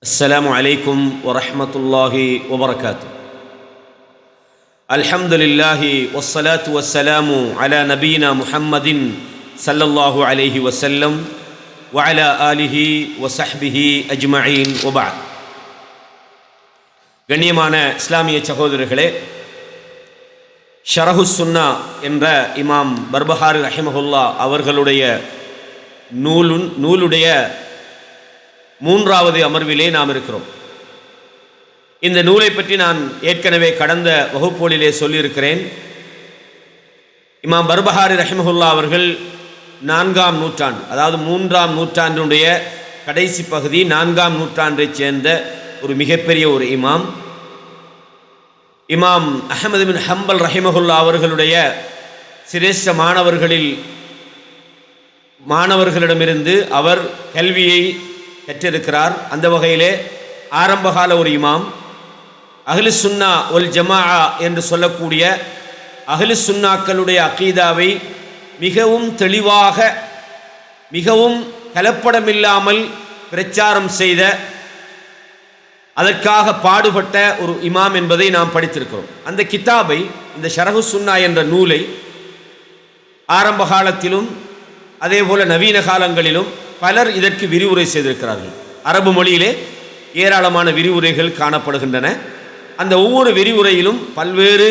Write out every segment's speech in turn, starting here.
السلام عليكم ورحمة الله وبركاته. الحمد لله والصلاة والسلام على نبينا محمد صلى الله عليه وسلم وعلى آله وصحبه أجمعين وبعد. கண்ணியமான இஸ்லாமிய சகோதரர்களே, ஷரஹு சுன்னா என்ற இமாம் பர்பஹாரி ரஹிமஹுல்லா அவர்களுடைய நூலுடைய மூன்றாவது அமர்விலே நாம் இருக்கிறோம். இந்த நூலை பற்றி நான் ஏற்கனவே கடந்த வகுப்புகளிலே சொல்லியிருக்கிறேன். இமாம் பர்பஹாரி ரஹிமஹுல்லா அவர்கள் 4ஆம் நூற்றாண்டு, அதாவது 3ஆம் நூற்றாண்டினுடைய கடைசி பகுதி, 4ஆம் நூற்றாண்டைச் சேர்ந்த ஒரு மிகப்பெரிய ஒரு இமாம் அஹ்மது பின் ஹம்பல் ரஹிமஹுல்லா அவர்களுடைய சிரேஷ்ட மாணவர்களிடமிருந்து அவர் கல்வியை பெற்றிருக்கிறார். அந்த வகையிலே ஆரம்பகால ஒரு இமாம், அஹ்லு சுன்னா ஒல் ஜமாஅ என்று சொல்லக்கூடிய அஹ்லு சுன்னாக்களுடைய அகீதாவை மிகவும் தெளிவாக, மிகவும் கலப்படமில்லாமல் பிரச்சாரம் செய்த, அதற்காக பாடுபட்ட ஒரு இமாம் என்பதை நாம் படித்திருக்கிறோம். அந்த கிதாபை, இந்த ஷரஹு சுன்னா என்ற நூலை ஆரம்ப காலத்திலும் அதே போல நவீன காலங்களிலும் பலர் இதற்கு விரிவுரை செய்திருக்கிறார்கள். அரபு மொழியிலே ஏராளமான விரிவுரைகள் காணப்படுகின்றன. அந்த ஒவ்வொரு விரிவுரையிலும் பல்வேறு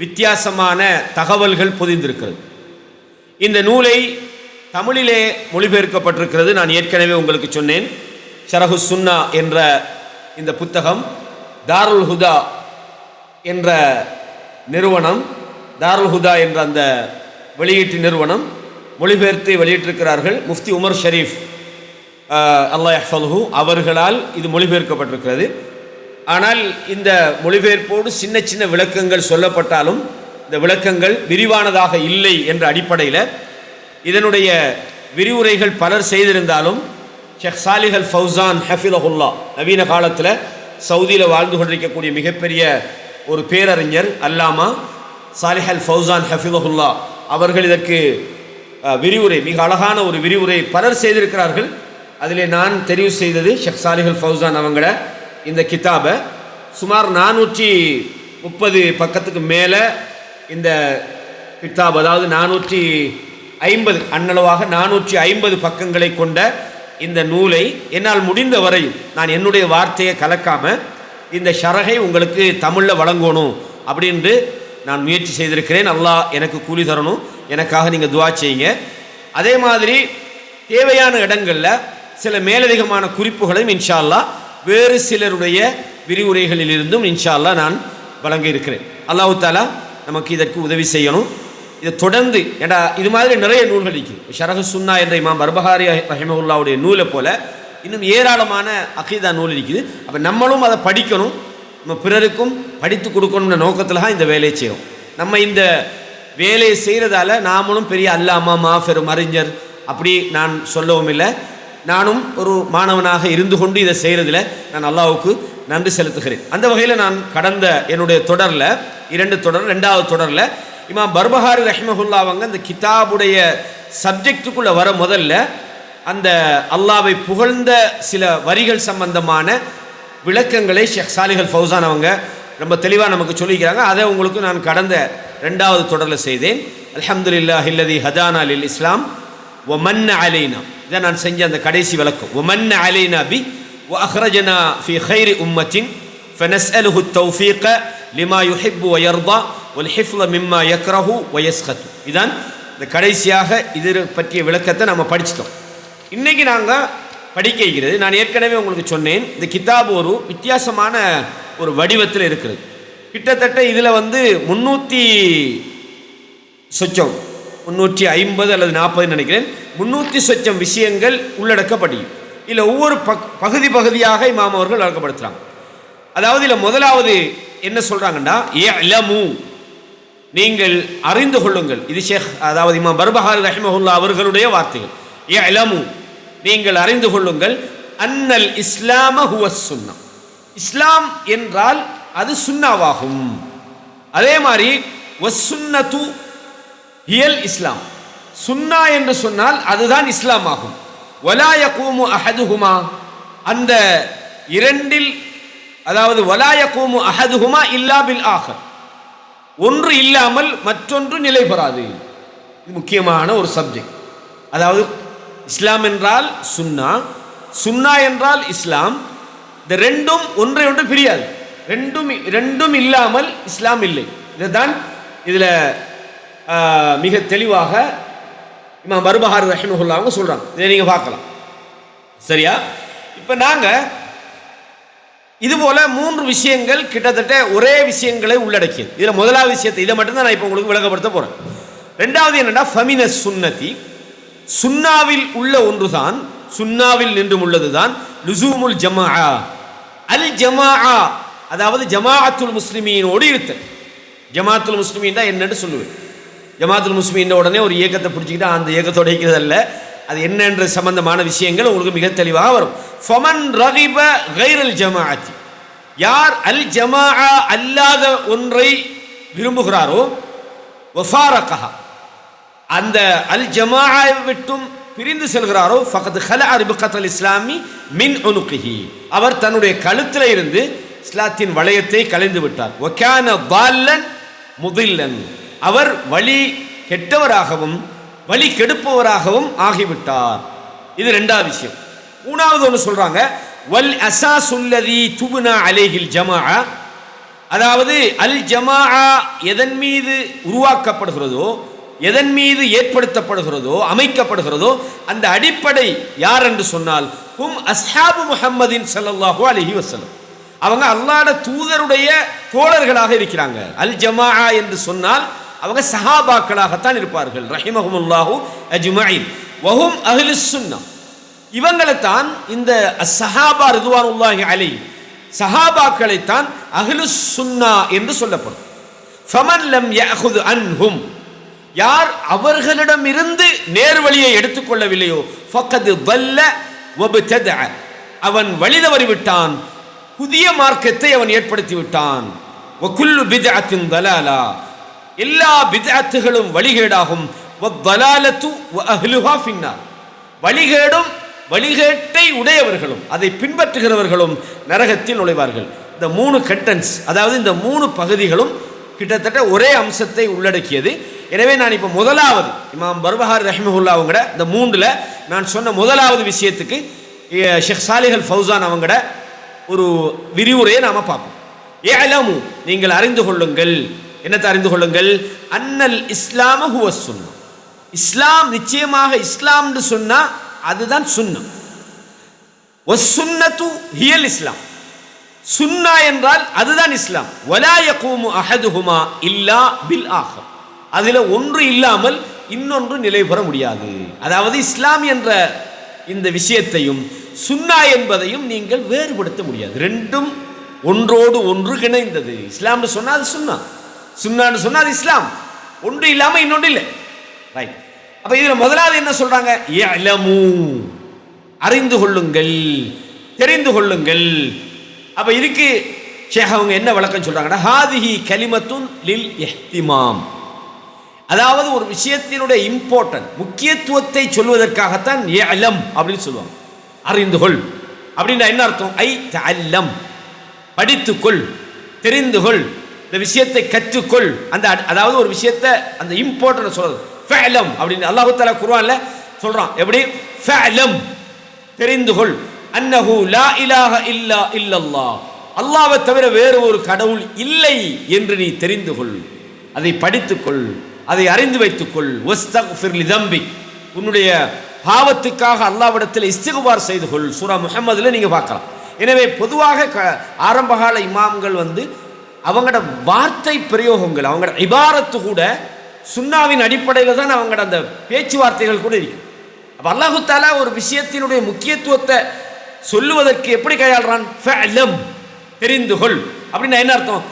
வித்தியாசமான தகவல்கள் பொதிந்திருக்கிறது. இந்த நூலை தமிழிலே மொழிபெயர்க்கப்பட்டிருக்கிறது. நான் ஏற்கனவே உங்களுக்கு சொன்னேன். ஷரஹு சுன்னா என்ற இந்த புத்தகம் தாருல் ஹுதா என்ற நிறுவனம், தாருல் ஹுதா என்ற அந்த வெளியீட்டு நிறுவனம் மொழிபெயர்த்து வெளியிட்டிருக்கிறார்கள். முஃப்தி உமர் ஷரீஃப் அல்லாஹ் யஹ்ஃபதுஹு அவர்களால் இது மொழிபெயர்க்கப்பட்டிருக்கிறது. ஆனால் இந்த மொழிபெயர்ப்போடு சின்ன சின்ன விளக்கங்கள் சொல்லப்பட்டாலும் இந்த விளக்கங்கள் விரிவானதாக இல்லை என்ற அடிப்படையில் இதனுடைய விரிவுரைகள் பலர் செய்திருந்தாலும் ஷேக் சாலிஹ் அல் ஃபௌசான் ஹஃபிதஹுல்லா, நவீன காலத்தில் சவுதியில் வாழ்ந்து கொண்டிருக்கக்கூடிய மிகப்பெரிய ஒரு பேரறிஞர் அல்லாமா சாலிஹ் அல் ஃபௌசான் ஹஃபிதஹுல்லா அவர்கள் இதற்கு விரிவுரை, மிக அழகான ஒரு விரிவுரை பலர் செய்திருக்கிறார்கள். அதிலே நான் தெரிவு செய்தது ஷேக் சாலிஹ் அல் ஃபௌசான் அவங்கள இந்த கிதாபை. சுமார் 430 பக்கத்துக்கு மேலே இந்த கிதாப், அதாவது 450 அன்னளவாக 450 பக்கங்களை கொண்ட இந்த நூலை என்னால் முடிந்த வரையும் நான் என்னுடைய வார்த்தையை கலக்காம இந்த ஷரஹை உங்களுக்கு தமிழில் வழங்கணும் அப்படின்று நான் முயற்சி செய்திருக்கிறேன். அல்லாஹ் எனக்கு கூலி தரணும், எனக்காக நீங்கள் துவா செய்யுங்க. அதே மாதிரி தேவையான இடங்களில் சில மேலதிகமான குறிப்புகளையும் இன்ஷா அல்லாஹ் வேறு சிலருடைய விரிவுரைகளிலிருந்தும் இன்ஷா அல்லாஹ் நான் வழங்க இருக்கிறேன். அல்லாஹு தாலா நமக்கு இதற்கு உதவி செய்யணும். இதை தொடர்ந்து, ஏன்னா இது மாதிரி நிறைய நூல்கள் இருக்குது. ஷரஹு சுன்னா என்ற இமாம் பர்பஹாரி ரஹிமஹுல்லாவுடைய நூலை போல இன்னும் ஏராளமான அகீதா நூல் இருக்குது. அப்போ நம்மளும் அதை படிக்கணும், நம்ம பிறருக்கும் படித்து கொடுக்கணும்னு நோக்கத்தில் தான் இந்த வேலையை செய்கிறோம். நம்ம இந்த வேலையை செய்கிறதால நாமளும் பெரிய அல்லாமா மாஃபெரும் அறிஞர் அப்படி நான் சொல்லவும் இல்லை. நானும் ஒரு மாணவனாக இருந்து கொண்டு இதை செய்கிறதில் நான் அல்லாஹ்வுக்கு நன்றி செலுத்துகிறேன். அந்த வகையில் நான் கடந்த என்னுடைய தொடரில் 2வது தொடரில் இமாம் பர்பஹாரி ரஹிமஹுல்லா அவங்க அந்த கிதாபுடைய சப்ஜெக்டுக்குள்ளே வர முதல்ல அந்த அல்லாஹ்வை புகழ்ந்த சில வரிகள் சம்பந்தமான விளக்கங்களை ஷேக் சாலிஹ் அல் ஃபௌசான் அவங்க ரொம்ப தெளிவாக நமக்கு சொல்லிக்கிறாங்க. அதை உங்களுக்கு நான் கடந்த 2வது தொடரில் செய்தேன். அல்ஹம்துலில்லாஹி அல்லதி ஹதானா லில் இஸ்லாம் வ மன்ன அலைனா, இதை நான் செஞ்ச அந்த கடைசி விளக்கம். வ மன்ன அலைனா பி வ அஹ்ரஜனா ஃபி கைரி உம்மத்தின் ஃபனஸ்அலுஹு தௌஃபீக லிமா யுஹிப்பு வ யர்தா வல் ஹிஃப்ல மிம்மா யக்ரஹு வ யஸ்கத். இதான் இந்த கடைசியாக இது பற்றிய விளக்கத்தை நம்ம படிச்சிட்டோம். இன்றைக்கி நாங்கள் படிக்க இருக்கிறது, நான் ஏற்கனவே உங்களுக்கு சொன்னேன், இந்த கிதாப் ஒரு வித்தியாசமான ஒரு வடிவத்தில் இருக்கிறது. கிட்டத்தட்ட இதில் 350 அல்லது 40 நினைக்கிறேன், 300 சொச்சம் விஷயங்கள் உள்ளடக்கப்படும். இதில் ஒவ்வொரு பகுதியாக இமாம் அவர்கள் வழக்கப்படுத்துகிறாங்க. அதாவது இதில் முதலாவது என்ன சொல்கிறாங்கன்னா, இஅலமு, நீங்கள் அறிந்து கொள்ளுங்கள். இது ஷேக், அதாவது இமாம் பர்பஹாரி ரஹிமஹுல்லா அவர்களுடைய வார்த்தைகள். இஅலமு, நீங்கள் அறிந்து கொள்ளுங்கள், அன்னல் இஸ்லாம ஹுவ சுன்னா, இஸ்லாம் என்றால் அது சுன்னாவாகும். அதே மாதிரி வசுன்னது ஹியல் இஸ்லாம், சுன்னா என்று சொன்னால் அதுதான் இஸ்லாம் ஆகும். வலா யகூமு அஹதுஹுமா, அந்த இரண்டில், அதாவது வலா யகூமு அஹதுஹுமா இல்லா பில் ஆஹர், ஒன்று இல்லாமல் மற்றொன்று நிலை பெறாது. இது முக்கியமான ஒரு சப்ஜெக்ட். அதாவது இஸ்லாம் என்றால் சுன்னா, சுன்னா என்றால் இஸ்லாம். இந்த ரெண்டும் ஒன்றை ஒன்று பிரியாது. ரெண்டும் இல்லாமல் இஸ்லாம் இல்லை. இதுதான் இதில் மிக தெளிவாக இமாம் பர்பஹாரி ரஹிமஹுல்லாஹ் அவங்க சொல்றாங்க. இதை நீங்க பார்க்கலாம். சரியா? இப்போ நாங்க இதுபோல 3 விஷயங்கள் கிட்டத்தட்ட ஒரே விஷயங்களை உள்ளடக்கியது. இதில் முதலாவது விஷயத்தை இதை மட்டும்தான் நான் இப்போ உங்களுக்கு விளக்கப்படுத்த போறேன். ரெண்டாவது என்னன்னா ஃபமின சுன்னதி, சுன்னாவில் உள்ள ஒன்றுதான், சுன்னாவில் நின்றும் உள்ளதுதான் லுசூமுல் ஜமாஅ. அல் ஜமாஅ அதாவது ஜமாஅத்துல் முஸ்லிமீனோடு இருத்தல். ஜமாஅத்துல் முஸ்லிமீன் தான் என்னன்னு சொல்லுவேன். ஜமாஅத்துல் முஸ்லிமீன் உடனே ஒரு இயக்கத்தை பிடிச்சிக்கிட்டு அந்த இயக்கத்தோட இருக்கிறது அல்ல, அது என்னென்ற சம்பந்தமான விஷயங்கள் உங்களுக்கு மிக தெளிவாக வரும். ஃபமன் ரகிப கைரல் ஜமாஅத்தி, யார் அல் ஜமாஅ அல்லாத ஒன்றை விரும்புகிறாரோ, வஃபாரகஹா அந்த அல் ஜமாஅவை விட்டும் பிரிந்து செல்கிறாரோ, ஃபகத் ஹலஅ ரிபகத்தல் இஸ்லாமி மின் உனுகிஹி, அவர் தன்னுடைய கழுத்தில் இருந்து இஸ்லாத்தின் வளையத்தை கலைந்து விட்டார். வகான ضالன் முதில்லன், அவர் வழி கெட்டவராகவும் வழி கெடுப்பவராகவும் ஆகிவிட்டார். இது ரெண்டாவது விஷயம். மூணாவது ஒன்று சொல்றாங்க, வல் அஸாசுல்லதி துப்னா அலைஹில் ஜமாஅ, அதாவது அல் ஜமாஅ எதன் மீது உருவாக்கப்படுகிறதோ, எதன் மீது ஏற்படுத்தப்படுகிறதோ, அமைக்கப்படுகிறதோ, அந்த அடிப்படை யார் என்று சொன்னால் ஹும் அஸ்ஹாபு முஹம்மதின் ஸல்லல்லாஹு அலைஹி வஸல்லம், அவங்க அல்லாஹ்வுடைய தூதருடைய தோழர்களாக இருக்கிறாங்க. அல் ஜமாஅ என்று சொன்னால் அவங்க சஹாபாக்களாகத்தான் இருப்பார்கள், ரஹிமஹுமுல்லாஹு அஜ்மஈன். வஹும் அஹ்லுஸ் சுன்னah, இவங்களைத்தான் இந்த அஸ்ஸஹாபா ரிதுவானுல்லாஹி அலைஹி, சஹாபாக்களைத்தான் அஹ்லுஸ் சுன்னah என்று சொல்லப்படும். ஃபமன் லம் யஅஹுது அன்ஹும், யார் அவர்களிடமிருந்து நேர்வழியை எடுத்துக்கொள்ளவில்லையோ, ஃபக்கத் ضل وابتدع, அவன் வழி தவறி விட்டான், புதிய மார்க்கத்தை அவன் ஏற்படுத்தி விட்டான். வகுல்லு பித்அத்தின் ضلاலா, எல்லா பித்அத்துகளும் வழிகேடாகும். வضلالத்து வஅஹ்லுஹா ஃபின்னார், வழிகேடும் வழிகேட்டை உடையவர்களும் அதை பின்பற்றுகிறவர்களும் நரகத்தில் நுழைவார்கள். இந்த 3 கண்டென்ட்ஸ், அதாவது இந்த 3 பகுதிகளும் கிட்டத்தட்ட ஒரே அம்சத்தை உள்ளடக்கியது. எனவே நான் இப்போ முதலாவது இமாம் பர்பஹாரி ரஹிமஹுல்லாஹ் அவங்கட இந்த 3ல நான் சொன்ன முதலாவது விஷயத்துக்கு ஷேக் சாலிஹ் அல் ஃபௌசான் அவங்கட ஒரு விரிவுரையை நாம பார்ப்போம். இஅலமு, நீங்கள் அறிந்து கொள்ளுங்கள். என்னத்தை அறிந்து கொள்ளுங்கள்? அன்னல் இஸ்லாம ஹுவ சுன்னா, இஸ்லாம் நிச்சயமாக இஸ்லாம்னு சொன்னா அதுதான் சுன்னா. வஸ்ஸுன்னத்து ஹியல் இஸ்லாம், சுன்னா என்றால் அதுதான் இஸ்லாம். வலா யகூமு அஹதுஹுமா இல்லா பில் ஆஹர், அதில் ஒன்று இல்லாமல் இன்னொன்று நிலை பெற முடியாது. அதாவது இஸ்லாம் என்ற இந்த விஷயத்தையும் சுன்னா என்பதையும் நீங்கள் வேறுபடுத்த முடியாது. ரெண்டும் ஒன்றோடு ஒன்று இணைந்தது. இஸ்லாம்னு சொன்னா அது சுன்னா, சுன்னான்னு சொன்னா அது இஸ்லாம். ஒன்று இல்லாம இன்னொன்று இல்லை. ரைட். அப்ப இதுல முதலாவது என்ன சொல்றாங்க? இஅலமு, அறிந்து கொள்ளுங்கள், தெரிந்து கொள்ளுங்கள். அப்ப இதுக்கு ஷேக் அவங்க என்ன விளக்கம் சொல்றாங்கன்னா, ஹாதிஹி கலிமத்துன் லில் இஹ்திமாம், அதாவது ஒரு விஷயத்தினுடைய இம்பார்ட்டன்ட் முக்கியத்துவத்தை சொல்வதற்காகத்தான் இஅலம் அப்படின்னு சொல்லுவாங்க. அறிந்து கொள் அப்படின்னா என்ன அர்த்தம்? ஐ தஅல்லம், படித்துக்கொள், தெரிந்து கொள், இந்த விஷயத்தை கற்றுக்கொள். அந்த அதாவது ஒரு விஷயத்தை அந்த இம்பார்ட்டன்ட் சொல்றது ஃபஅலம் அப்படின்னு அல்லாஹ் தஆலா குர்ஆன்ல சொல்றான். எப்படி? ஃபஅலம், தெரிந்து கொள், அன்னஹு லா இலாஹ இல்லா இல்லல்லாஹ், அல்லாஹ்வை தவிர வேறு ஒரு கடவுள் இல்லை என்று நீ தெரிந்து கொள், அதை படித்துக்கொள், அதை அறிந்து வைத்துக்கொள். வஸ்தக்ஃபிர் லிதம்பி, உன்னுடைய பாவத்துக்காக அல்லாஹ்விடத்தில் இஸ்திக்பார் செய்து கொள். சூரா முஹம்மதுல நீங்க பார்க்கலாம். எனவே பொதுவாக ஆரம்பகால இமாம்கள் அவங்களோட வார்த்தை பிரயோகங்கள், அவங்களோட இபாரத்து கூட சுன்னாவின் அடிப்படையில் தான் அவங்களோட அந்த பேச்சுவார்த்தைகள் கூட இருக்கு. அப்ப அல்லாஹ் தஆலா ஒரு விஷயத்தினுடைய முக்கியத்துவத்தை சொல்லுவதற்கு எப்படி கையாளுறான்? ஃபஅலம், தெரிந்து கொள் அப்படின்னா என்ன அர்த்தம்?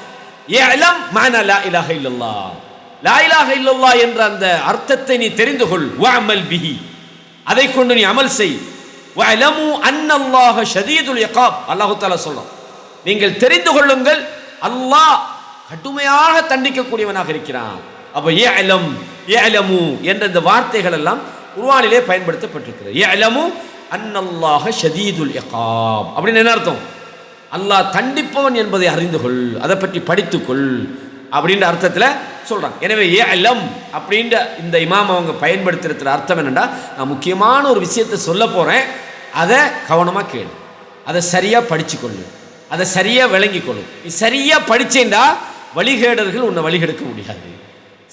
இஅலம் மஅனா லா இலாஹ இல்லல்லாஹ், லா இலாஹ இல்லல்லாஹ் என்ற அந்த அர்த்தத்தை நீ தெரிந்து கொள். வஅமல் பிஹி, அதை கொண்டு நீ அமல் செய். வஅலமு அன்னல்லாஹ ஷதீதுல் இகாப், அல்லாஹ் தஆலா சொல்றான், நீங்கள் தெரிந்து கொள்ளுங்கள், அல்லாஹ் கடுமையாக தண்டிக்கக்கூடியவனாக இருக்கிறான். அப்ப இஅலம், இஅலமு என்ற இந்த வார்த்தைகள் எல்லாம் குர்ஆனிலே பயன்படுத்தப்பட்டிருக்கிறது. இஅலமு அன்னல்லாஹ ஷதீதுல் இகாப் அப்படின்னு என்ன அர்த்தம்? அல்லாஹ் தண்டிப்பவன் என்பதை அறிந்து கொள், அதை பற்றி படித்துக்கொள் அப்படின்ற அர்த்தத்தில் சொல்கிறான். எனவே ஏலம் அப்படின்ற இந்த இமாம் அவங்க பயன்படுத்துகிற அர்த்தம் என்னென்னா, நான் முக்கியமான ஒரு விஷயத்தை சொல்ல போகிறேன், அதை கவனமாக கேளு, அதை சரியாக படிச்சுக்கொள்ளு, அதை சரியாக விளங்கிக்கொள்ளு. நீ சரியாக படிச்சேண்டா வழிகேடர்கள் உன்னை வழிகெடுக்க முடியாது.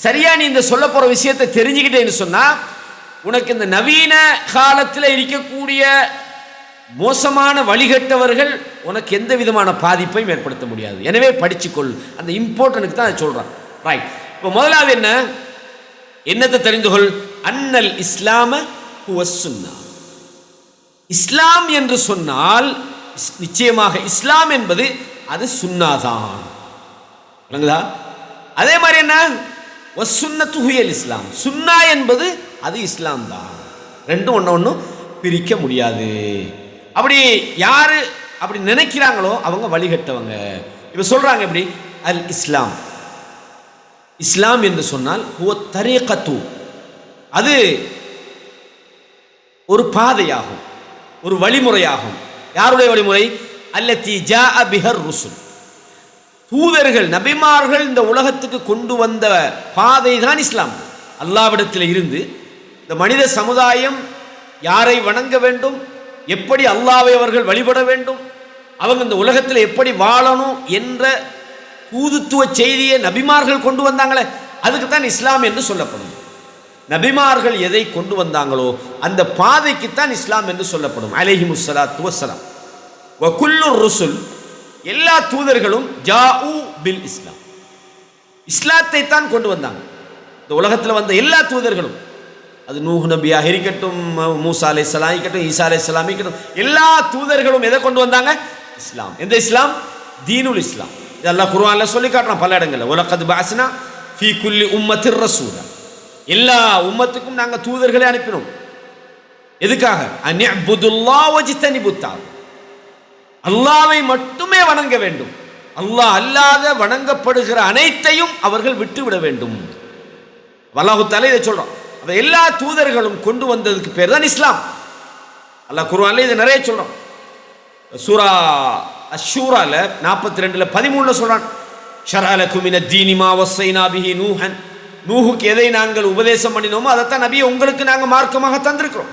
சரியாக நீ இந்த சொல்ல போகிற விஷயத்தை தெரிஞ்சுக்கிட்டேன்னு சொன்னால் உனக்கு இந்த நவீன காலத்தில் இருக்கக்கூடிய மோசமான வழிகட்டவர்கள் உனக்கு எந்த விதமான பாதிப்பையும் ஏற்படுத்த முடியாது. எனவே படிச்சுக்கொள், அந்த இம்பார்ட்டனுக்கு தான் அதை சொல்கிறான். ரைட். இப்போ முதலாவது என்னத்தை தெரிந்து கொள்? அன்னல் இஸ்லாம ஹுவ சுன்னா. இஸ்லாம் என்று சொன்னால் நிச்சயமாக இஸ்லாம் என்பது அது சுன்னாதான். விளங்குதா? அதே மாதிரி என்ன, வசுன்னத்து ஹுயல் இஸ்லாம், சுன்னா என்பது அது இஸ்லாம் தான். ரெண்டும் ஒன்று பிரிக்க முடியாது. அப்படி யாரு அப்படி நினைக்கிறாங்களோ அவங்க வழிகட்டவங்க. இப்போ சொல்றாங்க எப்படி, அல் இஸ்லாம், இஸ்லாம் என்று சொன்னால் ஹுவ தரீகத்து, அது ஒரு பாதையாகும், ஒரு வழிமுறையாகும். யாருடைய வழிமுறை? அல்லத்தி ஜாஅ பிஹர் ருசுல், தூதர்கள் நபிமார்கள் இந்த உலகத்துக்கு கொண்டு வந்த பாதை தான் இஸ்லாம். அல்லாஹ்விடத்தில் இருந்து இந்த மனித சமுதாயம் யாரை வணங்க வேண்டும், எப்படி அல்லாஹ்வை அவர்கள் வழிபட வேண்டும், அவங்க இந்த உலகத்தில் எப்படி வாழணும் என்ற தூதுத்துவ செய்தியை நபிமார்கள் கொண்டு வந்தாங்களே, அதுக்கு தான் இஸ்லாம் என்று சொல்லப்படும். நபிமார்கள் எதை கொண்டு வந்தாங்களோ அந்த பாதைக்குத்தான் இஸ்லாம் என்று சொல்லப்படும். அலைஹிமுஸ்ஸலாத்து வஸ்ஸலாம். வ குல்லு ருசுல், எல்லா தூதர்களும் ஜாஉ பில் இஸ்லாம், இஸ்லாத்தை தான் கொண்டு வந்தாங்க. இந்த உலகத்தில் வந்த எல்லா தூதர்களும், அது நூஹ் நபியாக இருக்கட்டும், மூசா அலைஹிஸ்ஸலாம் இருக்கட்டும், ஈசா அலைஹிஸ்ஸலாம் இருக்கட்டும், எல்லா தூதர்களும் எதை கொண்டு வந்தாங்க? இஸ்லாம். எந்த இஸ்லாம்? தீனுல் இஸ்லாம். இதெல்லாம் குர்ஆன்ல சொல்லி காட்டுறான் பல இடங்களில். வலகத் பஅஸ்னா ஃபீ குல்லி உம்மத்திர் ரசூலா, எல்லா உம்மத்துக்கும் நாங்கள் தூதர்களை அனுப்பினோம். எதுக்காக? அன்இபுதுல்லாஹ் வஜ்தனிபுத் தாகுத், அல்லாஹ்வை மட்டுமே வணங்க வேண்டும், அல்லாஹ் அல்லாத வணங்கப்படுகிற அனைத்தையும் அவர்கள் விட்டுவிட வேண்டும். அல்லாஹ் தஆலா இதை சொல்றான். அப்ப எல்லா தூதர்களும் கொண்டு வந்ததுக்கு பேர் தான் இஸ்லாம். அல்லாஹ் குர்ஆன்ல இதை நிறைய சொல்றான். சூரா அஷ்-ஷூரால 42ல 13ல சொல்றான், ஷரஅ லக்கும் மினத் தீனி மா வஸ்ஸைனா பிஹி நூஹன், நூஹுக்கு எதை நாங்கள் உபதேசம் பண்ணினோமோ அதைத்தான் நபியை உங்களுக்கு நாங்கள் மார்க்கமாக தந்திருக்கிறோம்.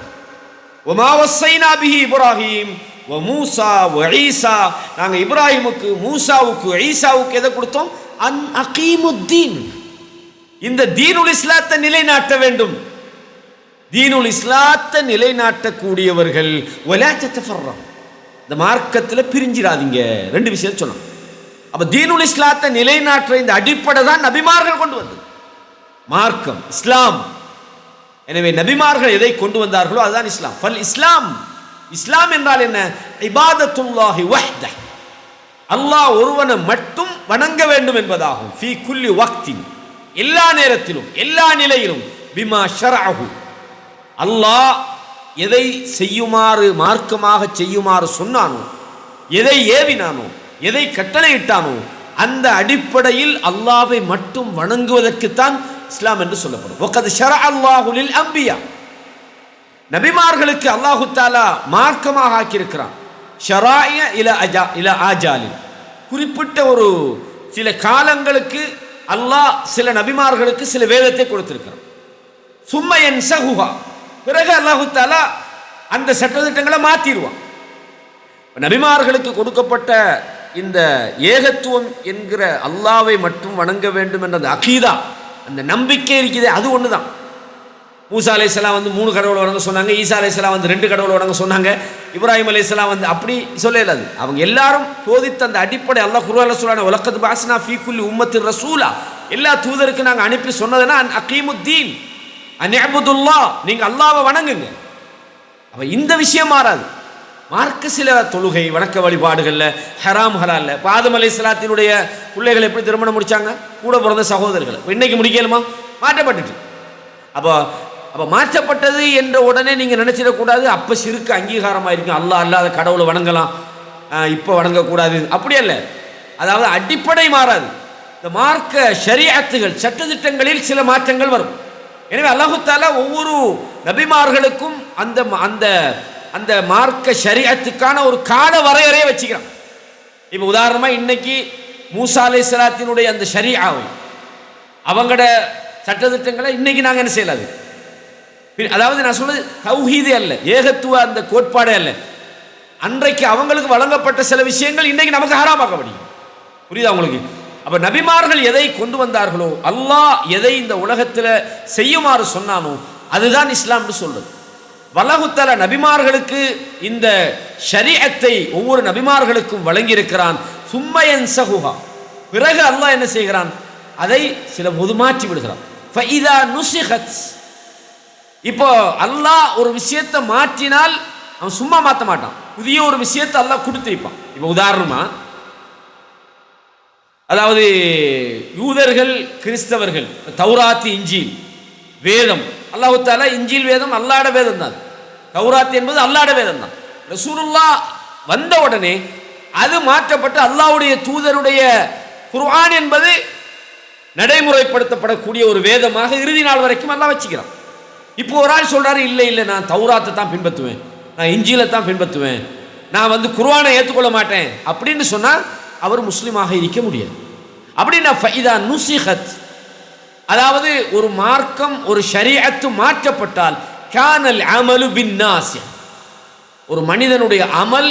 வமா வஸ்ஸைனா பிஹி இப்ராஹீம் வ மூசா வ ஈசா, நாங்கள் இப்ராஹிமுக்கு, மூசாவுக்கு, ஈசாவுக்கு எதை கொடுத்தோம்? அன் அகீமுத்தீன், இந்த தீனுல் இஸ்லாத்தை நிலைநாட்ட வேண்டும். தீனுல் இஸ்லாத்தை நிலைநாட்டக்கூடியவர்கள் வலா தத்தஃபர்ரக், இந்த மார்க்கத்தில் பிரிஞ்சிடாதீங்க. ரெண்டு விஷயம் சொன்னோம். அப்ப தீனுல் இஸ்லாத்தை நிலைநாட்டுற இந்த அடிப்படை தான் நபிமார்கள் கொண்டு வந்தது மார்க்கம் இஸ்லாம். எனவே நபிமார்கள் எதை கொண்டு வந்தார்களோ அதுதான் இஸ்லாம். ஃபல் இஸ்லாம், இஸ்லாம் என்றால் என்ன? இபாதத்துல்லாஹி வஹ்தஹ், அல்லாஹ் ஒருவனை மட்டும் வணங்க வேண்டும் என்பதாகும். ஃபீ குல்லி வக்தின், எல்லா நேரத்திலும் எல்லா நிலையிலும். பிமா ஷரஅஹு, அல்லாஹ் எதை செய்யுமாறு மார்க்கமாக செய்யுமாறு சொன்னானோ, எதை ஏவினானோ, எதை கட்டளையிட்டானோ அந்த அடிப்படையில் அல்லாஹ்வை மட்டும் வணங்குவதற்குத்தான் இஸ்லாம் என்று சொல்லப்படும். வகத் ஷரஅ அல்லாஹு லில் அன்பியா, நபிமார்களுக்கு அல்லாஹு தஆலா மார்க்கமாக ஆக்கியிருக்கிறான். ஷராஇ இலா ஆஜாலின், குறிப்பிட்ட ஒரு சில காலங்களுக்கு அல்லாஹ் சில நபிமார்களுக்கு சில வேதத்தை கொடுத்திருக்கிறான். சும்ம யன்ஸஹுஹா, பிறகு அல்லாஹு தஆலா அந்த சட்டதிட்டங்களை மாற்றிடுவான். நபிமார்களுக்கு கொடுக்கப்பட்ட இந்த ஏகத்துவம் என்கிற அல்லாஹ்வை மட்டும் வணங்க வேண்டும் என்ற அகீதா, அந்த நம்பிக்கை இருக்குது, அது ஒன்று தான். மூசா அலைஹிஸ்ஸலாம் வந்து 3 கடவுளை வணங்க சொன்னாங்க, ஈசா அலைஹிஸ்ஸலாம் வந்து 2 கடவுளை வணங்க சொன்னாங்க, இப்ராஹிம் அலைஹிஸ்ஸலாம் வந்து அப்படி சொல்லலாது. அவங்க எல்லாரும் போதித்த அந்த அடிப்படை அல்லாஹ் குர்ஆன்ல சொல்றானே, வலக்கத் பஅஸ்னா ஃபீ குல்லி உம்மத்திர் ரசூலா, எல்லா தூதருக்கு நாங்கள் அனுப்பி சொன்னதுன்னா அன் அகீமுத்தீன், அன் இஅ்புதுல்லாஹ், நீங்கள் அல்லாஹ்வை வணங்குங்க. அப்ப இந்த விஷயம் மாறாது. மார்க்க சில தொழுகை வணக்க வழிபாடுகளில் ஹராம் ஹலால்ல, ஆதம் அலைஹிஸ்ஸலாத்தினுடைய பிள்ளைகள் எப்படி திருமணம் முடிச்சாங்க? கூட பிறந்த சகோதரர்கள். இப்போ இன்னைக்கு முடிக்கலுமா? மாற்றப்பட்டுட்டு. அப்போ மாற்றப்பட்டது என்ற உடனே நீங்கள் நினச்சிடக்கூடாது அப்போ சிறுக்கு அங்கீகாரமாக இருக்கும், அல்லாஹ் அல்லாத கடவுளை வணங்கலாம், இப்போ வணங்கக்கூடாது, அப்படி அல்ல. அதாவது அடிப்படை மாறாது. இந்த மார்க்க ஷரீஅத்துகள் சட்டதிட்டங்களில் சில மாற்றங்கள் வரும். எனவே அல்லாஹு தஆலா ஒவ்வொரு நபிமார்களுக்கும் அந்த அந்த அந்த மார்க்க ஷரீஅத்துக்கான ஒரு கால வரையறையை வச்சுக்கிறான். இப்போ உதாரணமாக இன்னைக்கு மூசா அலைஹிஸ்ஸலாத்தினுடைய அந்த ஷரீஆவை அவங்களோட சட்டத்திட்டங்களை இன்னைக்கு நாங்கள் என்ன செய்யலாது. அதாவது நான் சொல்றது தௌஹீதே அல்ல, ஏகத்துவ அந்த கோட்பாடே அல்ல. அன்றைக்கு அவங்களுக்கு வழங்கப்பட்ட சில விஷயங்கள் இன்னைக்கு நமக்கு ஹராமாக்கப்படுகிறது. புரியுதா உங்களுக்கு? அப்ப நபிமார்கள் எதை கொண்டு வந்தார்களோ, அல்லாஹ் எதை இந்த உலகத்தில் செய்யுமாறு சொன்னானோ அதுதான் இஸ்லாம்னு சொல்றது. அல்லாஹ் தஆலா நபிமார்களுக்கு இந்த ஷரீஅத்தை ஒவ்வொரு நபிமார்களுக்கும் வழங்கி இருக்கிறான். சும்மயன் சஹுஹா, பிறகு அல்லாஹ் என்ன செய்கிறான், அதை சில போது மாற்றி விடுகிறான். ஃபஇதா நுசிஹத், இப்போ அல்லாஹ் ஒரு விஷயத்தை மாற்றினால் அவன் சும்மா மாற்ற மாட்டான், புதிய ஒரு விஷயத்தை அல்லாஹ் கொடுத்திருப்பான். இப்போ உதாரணமா, அதாவது யூதர்கள் கிறிஸ்தவர்கள் தௌராத் இஞ்சில் வேதம், அல்லாஹ் தஆலா இஞ்சில் வேதம் அல்லாஹ்ட வேதம் தான், தௌராத் என்பது அல்லாஹ்ட வேதம் தான். ரசூலுல்லாஹ் வந்த உடனே அது மாற்றப்பட்டு அல்லாஹ்வுடைய தூதருடைய குர்ஆன் என்பது நடைமுறைப்படுத்தப்படக்கூடிய ஒரு வேதமாக இறுதி நாள் வரைக்கும் அல்லாஹ் வச்சுக்கிறான். இப்போ ஒரு ஆள் சொல்றாரு, இல்லை இல்லை நான் தௌராத்தை தான் பின்பற்றுவேன், நான் இஞ்சிலை தான் பின்பற்றுவேன், நான் குர்ஆனை ஏற்றுக்கொள்ள மாட்டேன் அப்படின்னு சொன்னால் அவர் முஸ்லீமாக இருக்க முடியாது. அப்படின்னா ஃபஇதா நுசிஹத், அதாவது ஒரு மார்க்கம் ஒரு ஷரீஅத்து மாற்றப்பட்டால் கானல் அமலு பின்னாஸி, ஒரு மனிதனுடைய அமல்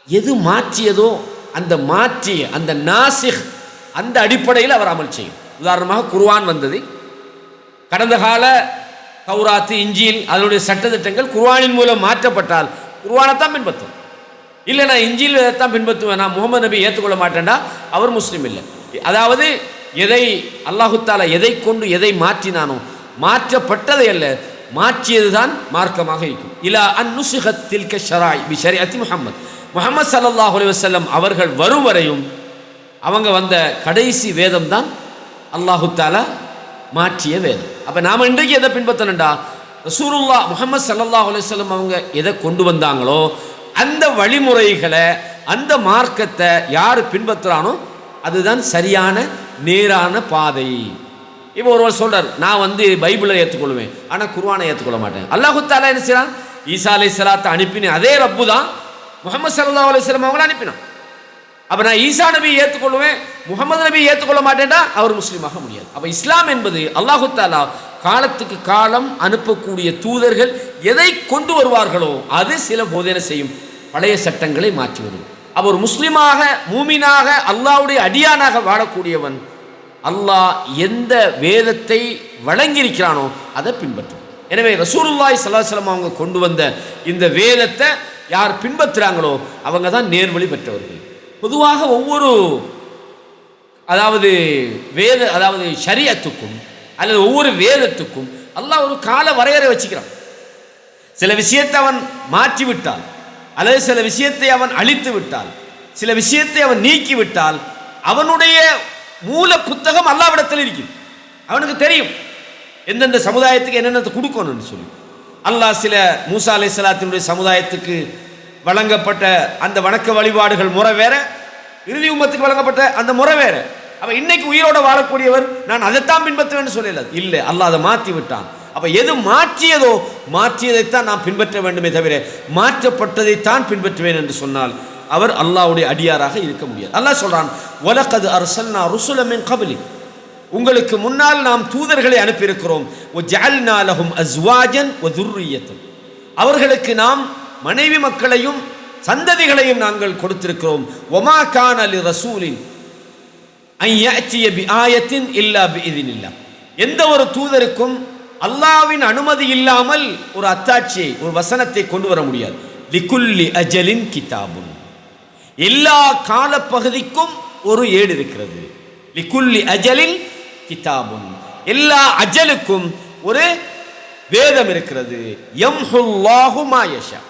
எது மாற்றியதோ அந்த மாற்றிய அந்த நாசிஹ் அந்த அடிப்படையில் அவர் அமல் செய்யும். உதாரணமாக குர்ஆன் வந்தது, கடந்த கால தௌராத்து இஞ்சில் அதனுடைய சட்டத்திட்டங்கள் குர்ஆனின் மூலம் மாற்றப்பட்டால் குர்ஆனை தான் பின்பற்றும். இல்லை நான் இஞ்சில் தான் பின்பற்றுவேன், நான் முகமது நபி ஏற்றுக்கொள்ள மாட்டேன்டா அவர் முஸ்லீம் இல்லை. அதாவது எதை அல்லாஹு தஆலா எதை கொண்டு எதை மாற்றினானோ மாற்றப்பட்டதை அல்ல, மாற்றியது தான் மார்க்கமாக இருக்கும். இலா அன் நுசிஹத் தில்க ஷராய் பி ஷரீஅத்தி முஹம்மத், முஹம்மது ஸல்லல்லாஹு அலைஹி வஸல்லம் அவர்கள் வரும் வரையும் அவங்க வந்த கடைசி வேதம் தான் அல்லாஹு தஆலா மாற்றிய வேதம். அப்போ நாம் இன்றைக்கு எதை பின்பற்றணும்டா, ரசூலுல்லாஹ் முஹம்மது ஸல்லல்லாஹு அலைஹி வஸல்லம் அவங்க எதை கொண்டு வந்தாங்களோ அந்த வழிமுறைகளை அந்த மார்க்கத்தை யார் பின்பற்றுறானோ அதுதான் சரியான நேரான பாதை. இப்போ ஒருவர் சொல்றார், நான் பைபிளை ஏற்றுக்கொள்வேன் ஆனால் குர்ஆனை ஏற்றுக்கொள்ள மாட்டேன். அல்லாஹு தஆலா என்ன செய்யறான், ஈசா அலைஹிஸ்ஸலாத்தை அனுப்பின அதே ரப்பு தான் முஹம்மது ஸல்லல்லாஹு அலைஹி வஸல்லம் அவங்கள அனுப்பினான். அப்போ நான் ஈசா நபி ஏற்றுக்கொள்வேன் முகமது நபி ஏற்றுக்கொள்ள மாட்டேன்டா அவர் முஸ்லீமாக முடியாது. அப்போ இஸ்லாம் என்பது அல்லாஹு தஆலா காலத்துக்கு காலம் அனுப்பக்கூடிய தூதர்கள் எதை கொண்டு வருவார்களோ அது சில போதனை செய்யும், பழைய சட்டங்களை மாற்றி வரும். அப்போ ஒரு முஸ்லீமாக மூமினாக அல்லாஹ்வுடைய அடியானாக வாழக்கூடியவன் அல்லாஹ் எந்த வேதத்தை வழங்கியிருக்கிறானோ அதை பின்பற்றும். எனவே ரசூலுல்லாஹி ஸல்லல்லாஹு அலைஹி வஸல்லம் அவங்க கொண்டு வந்த இந்த வேதத்தை யார் பின்பற்றுறாங்களோ அவங்க தான் நேர்வழி பெற்றவர்கள். பொதுவாக ஒவ்வொரு அதாவது ஷரீஅத்துக்கும் அல்லது ஒவ்வொரு வேதத்துக்கும் அல்லாஹ் ஒரு கால வரையறை வச்சுக்கிறான். சில விஷயத்தை அவன் மாற்றி விட்டால் அல்லது சில விஷயத்தை அவன் அழித்து விட்டால் சில விஷயத்தை அவன் நீக்கி விட்டால் அவனுடைய மூல புத்தகம் அல்லாஹ்விடத்தில் இருக்கிறது. அவனுக்கு தெரியும் எந்தெந்த சமுதாயத்துக்கு என்னென்ன கொடுக்கணும்னு சொல்லி. அல்லாஹ் சில மூசா அலைஹிஸ்ஸலாத்தினுடைய சமுதாயத்துக்கு வழங்கப்பட்ட அந்த வணக்க வழிபாடுகள் முறை வேற, இறுதி உம்மத்துக்கு வழங்கப்பட்ட அந்த முறை வேற. அப்ப இன்னைக்கு உயிரோட வாழக்கூடியவர் நான் அதைத்தான் பின்பற்றுவேன்னு சொல்லல, இல்லை அல்லாஹ் அதை மாற்றி விட்டான். அப்ப எது மாற்றியதோ மாற்றியதைத்தான் நான் பின்பற்ற வேண்டுமே தவிர மாற்றப்பட்டதைத்தான் பின்பற்றுவேன் என்று சொன்னால் அவர் அல்லாஹ்வுடைய அடியாராக இருக்க முடியாது. அல்லாஹ் சொல்றான், வலகத் அர்சல்னா ருசுலன் மின் கப்லி, உங்களுக்கு முன்னால் நாம் தூதர்களை அனுப்பியிருக்கிறோம். வஜஅல்னா லஹும் அஸ்வாஜன் வ துர்ரியத்தன், அவர்களுக்கு நாம் மனைவி மக்களையும் சந்ததிகளையும் நாங்கள் கொடுத்திருக்கிறோம். வமா கான லிரசூலின் அன் யஅதிய பிஆயத்தின் இல்லா பிஇذனில்லாஹ், எந்த ஒரு தூதருக்கும் அல்லாஹ்வின் அனுமதி இல்லாமல் ஒரு அத்தாட்சியை ஒரு வசனத்தை கொண்டு வர முடியாது. லிகுல்லி அஜலின் கிதாபுன், எல்லா காலப்பகுதிக்கும் ஒரு ஏடு இருக்கிறது. லிகுல்லி அஜலின் கிதாபுன், எல்லா அஜலுக்கும் ஒரு வேதம் இருக்கிறது. யம்ஹுல்லாஹு மா யஷா,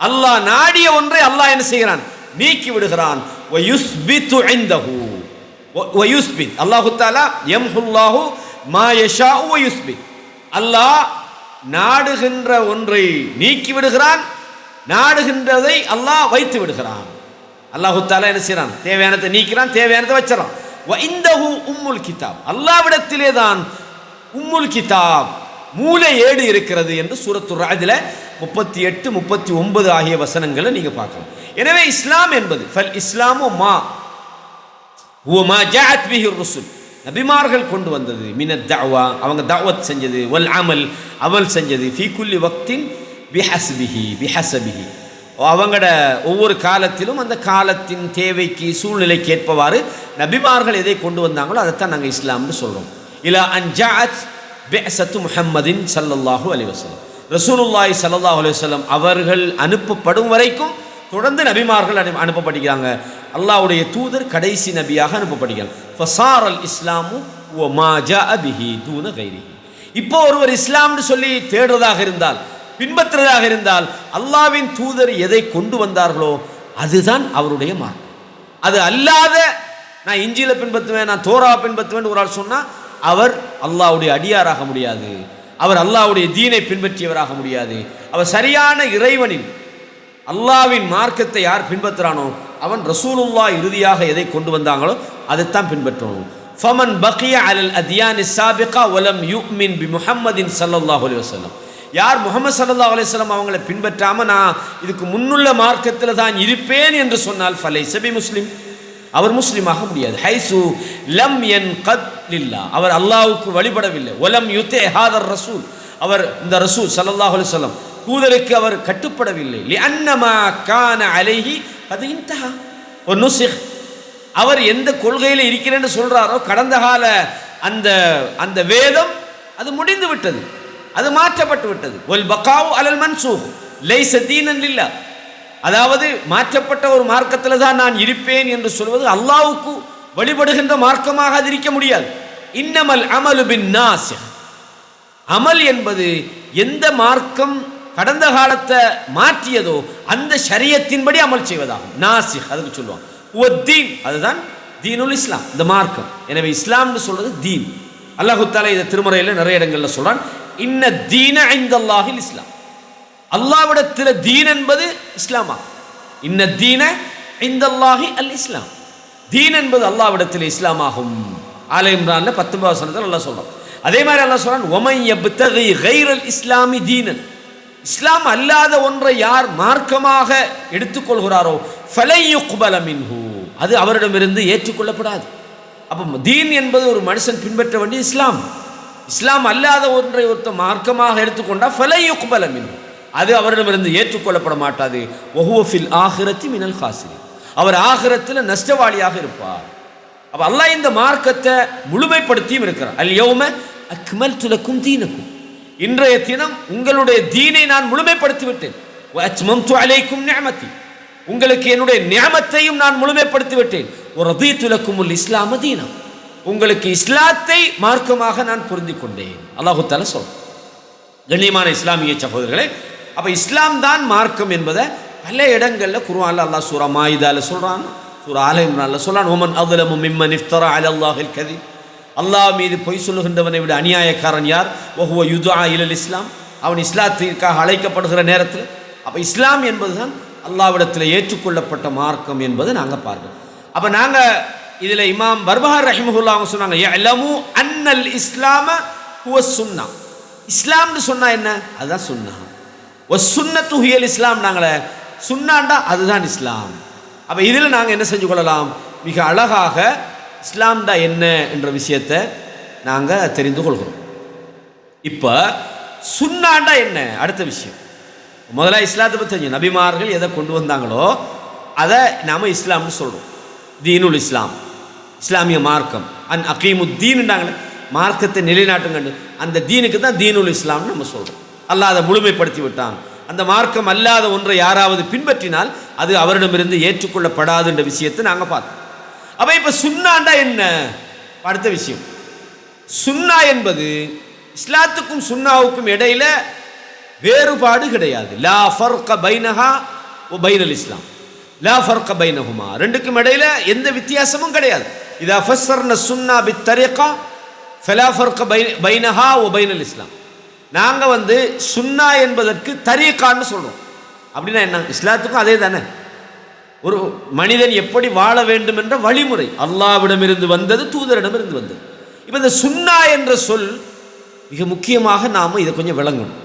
அல்லாஹ் நாடிய ஒன்றை அல்லாஹ் என்ன செய்கிறான், நீக்கி விடுகிறான். வயுஸ்பித்து இன்தஹு வயுஸ்பித், அல்லாஹு தஆலா யம்ஹுல்லாஹு மா யஷா வயுஸ்பித், அல்லாஹ் நாடுகின்ற ஒன்றை நீக்கி விடுகிறான், நாடுகின்றதை அல்லாஹ் வைத்து விடுகிறான். அல்லாஹு தஆலா என்ன செய்கிறான், தேவையானதை நீக்கிறான், தேவையானதை வச்சிடறான். வ இன்தஹு உம்முல் கிதாப், அல்லாஹ்விடத்திலே தான் உம்முல் கிதாப் மூளை ஏடு இருக்கிறது என்று சூரத்துர் ராஜில் 38, 39 ஆகிய வசனங்களை நீங்க பார்க்கலாம். எனவே இஸ்லாம் என்பது ஃபல் இஸ்லாமு மா ஹுவ மா ஜஅத் பிஹி ருசுல், நபிமார்கள் கொண்டு வந்தது, மினத் தஅவா அவங்க தஅவத் செஞ்சது, வல் அமல் செஞ்சது, ஃபீ குல்லி வக்தின் பிஹஸபிஹி அவங்களோட ஒவ்வொரு காலத்திலும் அந்த காலத்தின் தேவைக்கு சூழ்நிலைக்கு ஏற்பவாறு நபிமார்கள் எதை கொண்டு வந்தாங்களோ அதைத்தான் நாங்கள் இஸ்லாம்னு சொல்கிறோம். இலா அன் ஜஅத் பிஅஸத்து முஹம்மதின் ஸல்லல்லாஹு அலைஹி வஸல்லம், ரசூலுல்லாஹி ஸல்லல்லாஹு அலைஹி வஸல்லம் அவர்கள் அனுப்பப்படும் வரைக்கும் தொடர்ந்து நபிமார்கள் அனுப்பப்படுகிறாங்க. அல்லாஹ்வுடைய தூதர் கடைசி நபியாக அனுப்பப்படுகிறார். ஃபஸாரல் இஸ்லாமு வ மா ஜாஅ பிஹி தூன கைரிஹி. இப்போ ஒருவர் இஸ்லாம்னு சொல்லி தேடுறதாக இருந்தால், பின்பற்றுவதாக இருந்தால், அல்லாஹ்வின் தூதர் எதை கொண்டு வந்தார்களோ அதுதான் அவருடைய மார்க்கம். அது அல்லாத நான் இஞ்சில பின்பற்றுவேன், நான் தோரா பின்பற்றுவேன் ஒரு ஆள் சொன்னா அவர் அல்லாஹ்வுடைய அடியாராக முடியாது, அவர் அல்லாஹ்வுடைய தீனை பின்பற்றியவராக முடியாது. அவர் சரியான இறைவனின் அல்லாஹ்வின் மார்க்கத்தை யார் பின்பற்றுறானோ அவன் ரசூலுல்லாஹ் இறுதியாக எதை கொண்டு வந்தாங்களோ அதைத்தான் பின்பற்றணும். ஃபமன் பகிய அலல் அத்யானி சாபிகா வலம் யுமின் பி முஹம்மதின் ஸல்லல்லாஹு அலைஹி வஸல்லம், யார் முஹம்மது ஸல்லல்லாஹு அலைஹி வஸல்லம் அவங்களை பின்பற்றாம நான் இதுக்கு முன்னுள்ள மார்க்கத்தில் தான் இருப்பேன் என்று சொன்னால் ஃபலைஸ பி முஸ்லிம், அவர் முஸ்லிமாக முடியாது. ஹைசு லம் யன்கத் லில்லாஹ், அவர் அல்லாஹ்வுக்கு வழிபடவில்லை. வலம் யுதி ஹாதர் ரசூல், அவர் இந்த ரசூல் ஸல்லல்லாஹு அலைஹி வஸல்லம் தூதருக்கு அவர் கட்டுப்படவில்லை. லிஅன்னமா கான அலைஹி அது இன்தஹா வ நுஸிஹ், அவர் எந்த கொள்கையில் இருக்கிறேன்னு சொல்றாரோ கடந்த கால அந்த வேதம் அது முடிந்து விட்டது, அது மாற்றப்பட்டு விட்டது. வல் பகாவு அலல் மன்சூஹ் லைஸ தீனன் லில்லாஹ், அதாவது மாற்றப்பட்ட ஒரு மார்க்கத்தில் தான் நான் இருப்பேன் என்று சொல்வது அல்லாஹ்வுக்கு வழிபடுகின்ற மார்க்கமாக அது இருக்க முடியாது. இன்னமல் அமலு பின் நாசிஹ், அமல் என்பது எந்த மார்க்கம் கடந்த காலத்தை மாற்றியதோ அந்த ஷரியத்தின்படி அமல் செய்வதாகும். நாசிஹ் அதுக்கு சொல்லுவாங்க. உத்தீன் அதுதான் தீனுல் இஸ்லாம், இந்த மார்க்கம். எனவே இஸ்லாம்னு சொல்றது தீன். அல்லாஹ் தஆலா இந்த திருமறையில் நிறைய இடங்கள்ல சொல்றான், இன்ன தீன இன்தல்லாஹில் இஸ்லாம், அல்லாஹ்விடத்தில் தீன் என்பது இஸ்லாமா. இன்ன தீன இன்தல்லாஹி அல் இஸ்லாம், தீன் என்பது அல்லாஹ்விடத்தில் இஸ்லாமாகும். ஆல இம்ரான்ல 19 வசனத்தில் அல்லாஹ் சொல்றான். அதே மாதிரி அல்லாஹ் சொல்றான், வமன் யப்தகி கைரல் இஸ்லாமி தீனன், இஸ்லாம் அல்லாத ஒன்றை யார் மார்க்கமாக எடுத்துக்கொள்கிறாரோ ஃபலை யுக்பல மின்ஹு, அது அவரிடமிருந்து ஏற்றுக்கொள்ளப்படாது. அப்போ தீன் என்பது ஒரு மனுஷன் பின்பற்ற வேண்டிய இஸ்லாம். இஸ்லாம் அல்லாத ஒன்றை ஒருத்தர் மார்க்கமாக எடுத்துக்கொண்டால் ஃபலை யுக்பல மின்ஹு, அது அவரிடமிருந்து ஏற்றுக்கொள்ளப்பட மாட்டாது. வஹுவ ஃபில் ஆஹிரத்தி மினல் காசிரின், அவர் ஆகிரத்தில் நஷ்டவாளியாக இருப்பார். அப்போ அல்லாஹ் இந்த மார்க்கத்தை முழுமைப்படுத்தியும் இருக்கிறார். அல் யௌம அக்மல்து லக்கும் தீனக்கும், இன்றைய தினம் உங்களுடைய தீனை நான் முழுமைப்படுத்தி விட்டேன். வ அத்மம்து அலைக்கும் நிஅமதி, உங்களுக்கு என்னுடைய நிஅமத்தையும் நான் முழுமைப்படுத்தி விட்டேன். வ ரதீது லக்குமுல் இஸ்லாம தீனா, உங்களுக்கு இஸ்லாத்தை மார்க்கமாக நான் பொருந்தி கொண்டேன். அல்லாஹ் தஆலா சொல்றார். கண்ணியமான இஸ்லாமிய சகோதரர்களே, அப்ப இஸ்லாம் தான் மார்க்கம் என்பதை பல இடங்களில் குர்ஆன்ல அல்லாஹ் சூரா மாயிதால சொல்றான், சூரா ஆல இம்ரான்ல சொல்றான், வமன் அظلم மிம்மன் இஃப்தரா அலல்லாஹில் கதிப், அல்லாஹ் மீது பொய் சொல்லுகின்றவனை விட அநியாயக்காரன் யார். வஹுவ யுதுஆ இலல் இஸ்லாம், அவன் இஸ்லாத்திற்காக அழைக்கப்படுகிற நேரத்தில். அப்ப இஸ்லாம் என்பதுதான் அல்லாஹ்விடத்தில் ஏற்றுக்கொள்ளப்பட்ட மார்க்கம் என்பதை நாங்கள் பார்க்கிறோம். அப்ப நாங்க இதுல இமாம் பர்பஹார் ரஹிமஹுல்லாஹ் அவங்க சொன்னாங்க, யஅலமு அன்னல் இஸ்லாம ஹுவ சுன்னா, இஸ்லாம்னு சொன்னா என்ன, அதுதான் சுன்னா. சுன்னத்து ஹியல் இஸ்லாம், நாங்களே சுன்னாண்டா அதுதான் இஸ்லாம். அப்போ இதில் நாங்கள் என்ன செஞ்சு கொள்ளலாம், மிக அழகாக இஸ்லாம்டா என்ன என்ற விஷயத்தை நாங்கள் தெரிந்து கொள்கிறோம். இப்போ சுன்னாண்டா என்ன, அடுத்த விஷயம். முதல்ல இஸ்லாத்தை பற்றி தெரிஞ்சு நபிமார்கள் எதை கொண்டு வந்தாங்களோ அதை நாம் இஸ்லாம்னு சொல்கிறோம். தீனுல் இஸ்லாம், இஸ்லாமிய மார்க்கம். அன் அகீமுத்தீன்டாங்களே, மார்க்கத்தை நிலைநாட்டுங்க, அந்த தீனுக்கு தான் தீனுல் இஸ்லாம்னு நம்ம சொல்கிறோம். அல்லாஹ் அதை முழுமைப்படுத்தி விட்டான். அந்த மார்க்கம் அல்லாத ஒன்றை யாராவது பின்பற்றினால் அது அவரிடமிருந்து ஏற்றுக்கொள்ளப்படாது என்ற விஷயத்தை நாங்கள் பார்த்தோம். அப்போ இப்போ சுன்னாண்டா என்ன, அடுத்த விஷயம். சுன்னா என்பது இஸ்லாத்துக்கும் சுன்னாவுக்கும் இடையில வேறுபாடு கிடையாது. லா ஃபர்க பைனஹா வ பைனல் இஸ்லாம், லா ஃபர்க பைனஹுமா, ரெண்டுக்கும் இடையில எந்த வித்தியாசமும் கிடையாது. இதா ஃபஸ்ஸர்ன சுன்னா பித் தரீகா ஃபலா ஃபர்க பைனஹா வ பைனல் இஸ்லாம். நாங்கள் சுன்னா என்பதற்கு தரீகான்னு சொல்கிறோம். அப்படின்னா என்ன, இஸ்லாத்துக்கும் அதே தானே. ஒரு மனிதன் எப்படி வாழ வேண்டும் என்ற வழிமுறை அல்லாஹ்விடமிருந்து வந்தது, தூதரிடமிருந்து வந்தது. இப்போ இந்த சுன்னா என்ற சொல் மிக முக்கியமாக நாம் இதை கொஞ்சம் விளங்கணும்.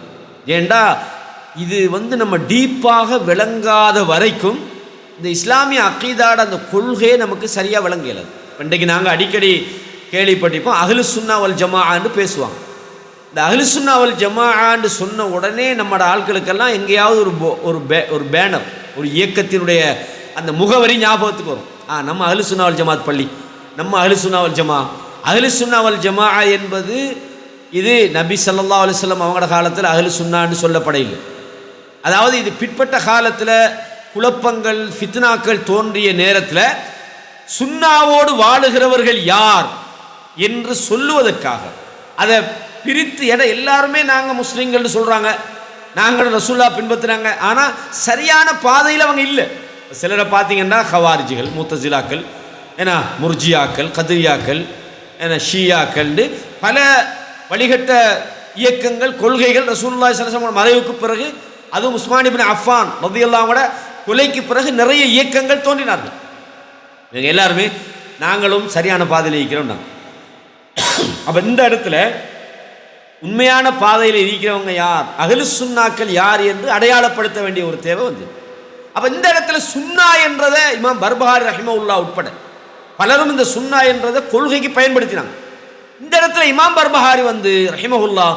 ஏண்டா இது நம்ம டீப்பாக விளங்காத வரைக்கும் இந்த இஸ்லாமிய அக்கீதாட அந்த கொள்கையை நமக்கு சரியாக விளங்கலை. இன்றைக்கு நாங்கள் அடிக்கடி கேள்விப்பட்டிருப்போம் அஹ்லு சுன்னா வல் ஜமாஅன்னு பேசுவாங்க. இந்த அஹ்லு சுன்னா வல் ஜமாஅன்னு சொன்ன உடனே நம்மளோட ஆட்களுக்கெல்லாம் எங்கேயாவது ஒரு பேனர், ஒரு இயக்கத்தினுடைய அந்த முகவரி ஞாபகத்துக்கு வரும். நம்ம அஹ்லு சுன்னா வல் ஜமாத் பள்ளி, நம்ம அஹ்லு சுன்னா வல் ஜமா. அஹ்லு சுன்னா வல் ஜமாஅ என்பது இது நபி ஸல்லல்லாஹு அலைஹி வஸல்லம் அவங்களோட காலத்தில் அஹ்லு சுன்னான்னு சொல்லப்படையில்லை. அதாவது இது பிற்பட்ட காலத்தில் குழப்பங்கள் ஃபித்னாக்கள் தோன்றிய நேரத்தில் சுன்னாவோடு வாழுகிறவர்கள் யார் என்று சொல்லுவதற்காக அதை பிரித்து எல்லாருமே நாங்கள் முஸ்லீம்கள்னு சொல்கிறாங்க, நாங்கள் ரசூல்லா பின்பற்றுறாங்க, ஆனால் சரியான பாதையில் அவங்க இல்லை. சிலரை பார்த்தீங்கன்னா ஹவாரிஜிகள், முத்தசிலாக்கள், முர்ஜியாக்கள், கதிரியாக்கள், ஷியாக்கள்னு பல வழிகட்ட இயக்கங்கள் கொள்கைகள் ரசூலுல்லாஹி ஸல்லல்லாஹு அலைஹி வஸல்லம் மறைவுக்கு பிறகு, அதுவும் உஸ்மான் இப்னு அஃபான் ரலியல்லாஹு அன்ஹு கொலைக்கு பிறகு நிறைய இயக்கங்கள் தோன்றினார்கள். இவங்க எல்லாருமே நாங்களும் சரியான பாதையில் இருக்கிறோம். அப்போ இந்த இடத்துல உண்மையான பாதையில் இருக்கிறவங்க யார், அஹ்லு சுன்னாக்கள் யார் என்று அடையாளப்படுத்த வேண்டிய ஒரு தேவை வந்து. அப்போ இந்த இடத்துல சுன்னா என்றதை இமாம் பர்பஹாரி ரஹிமஹுல்லாஹ் உட்பட பலரும் இந்த சுன்னா என்றதை கொள்கைக்கு பயன்படுத்தினாங்க. இந்த இடத்துல இமாம் பர்பஹாரி ரஹிமஹுல்லாஹ்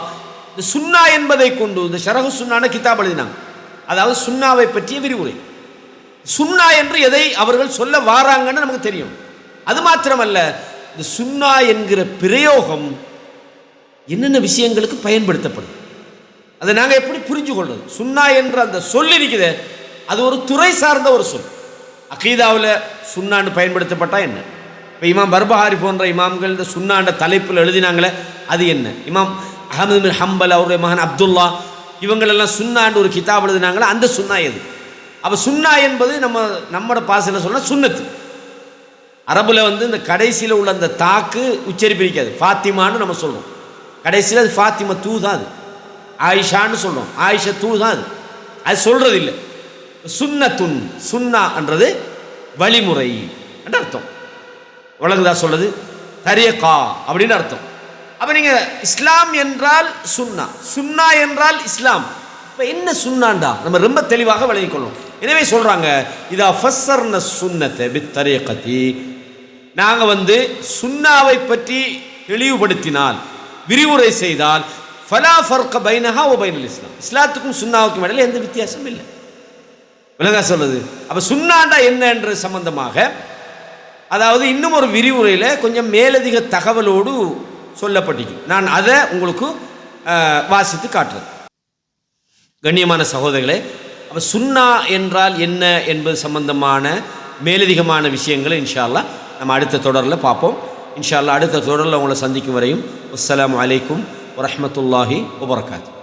இந்த சுன்னா என்பதை கொண்டு இந்த ஷரஹு சுன்னான கிதாப் எழுதினாங்க. அதாவது சுன்னாவை பற்றிய விரிவுரை. சுன்னா என்று எதை அவர்கள் சொல்ல வாராங்கன்னு நமக்கு தெரியும். அது மாத்திரமல்ல, இந்த சுன்னா என்கிற பிரயோகம் என்னென்ன விஷயங்களுக்கு பயன்படுத்தப்படும், அதை நாங்கள் எப்படி புரிஞ்சு கொள்வது. சுன்னா என்ற அந்த சொல் இருக்குது, அது ஒரு துறை சார்ந்த ஒரு சொல். அகீதாவில் சுன்னான்னு பயன்படுத்தப்பட்டா என்ன? இப்போ இமாம் பர்பஹாரி போன்ற இமாம்கள் இந்த சுன்னாண்ட தலைப்பில் எழுதினாங்களே அது என்ன? இமாம் அஹமது பின் ஹம்பல் அவருடைய மகன் அப்துல்லா இவங்களெல்லாம் சுன்னாண்டு ஒரு கிதாப் எழுதினாங்களே அந்த சுன்னா எது? அப்போ சுன்னா என்பது நம்மளோட பாசையில் சொன்னால் சுன்னத்து. அரபுல இந்த கடைசியில் உள்ள அந்த தாக்கு உச்சரிப்பிருக்காது. ஃபாத்திமான்னு நம்ம சொல்கிறோம், கடைசியில் அது ஃபாத்திமா தூ தான், அது ஆயிஷான்னு சொல்கிறோம், ஆயிஷா தூ தான், அது சொல்கிறது இல்லை. சுன்னத்துன், சுன்னான்றது வழிமுறை என்று அர்த்தம். வழங்குதா சொல்லுது தரீகா அப்படின்னு அர்த்தம். அப்போ நீங்கள் இஸ்லாம் என்றால் சுன்னா, சுன்னா என்றால் இஸ்லாம். இப்போ என்ன சுன்னாண்டா நம்ம ரொம்ப தெளிவாக விளங்கிக்கொள்ளும். எனவே சொல்கிறாங்க, இதா ஃபஸ்ஸர்ன சுன்னத்தை பித் தரீகத்தி, நாங்கள் சுன்னாவை பற்றி தெளிவுபடுத்தினால், விரிவுரை செய்தால், ஃபலா ஃபர்க பைனஹா வ பைனல் இஸ்லாம், இஸ்லாத்துக்கும் சுன்னாவுக்கும் இடையில எந்த வித்தியாசமும் இல்லை. விளங்கா சொல்லுது. அப்போ சுன்னாண்டா என்ன என்ற சம்பந்தமாக, அதாவது இன்னும் ஒரு விரிவுரையில் கொஞ்சம் மேலதிக தகவலோடு சொல்லப்பட்டிருக்கு. நான் அதை உங்களுக்கு வாசித்து காட்டுறேன். கண்ணியமான சகோதரர்களே, அப்போ சுன்னா என்றால் என்ன என்பது சம்பந்தமான மேலதிகமான விஷயங்களை இன்ஷா அல்லாஹ் நம்ம அடுத்த தொடரில் பார்ப்போம். இன்ஷா அல்லாஹ் அடுத்த தொடரில் உங்களை சந்திக்கும் வரையும் அஸ்ஸலாமு அலைக்கும் வரஹ்மத்துல்லாஹி வபரகாத்துஹு.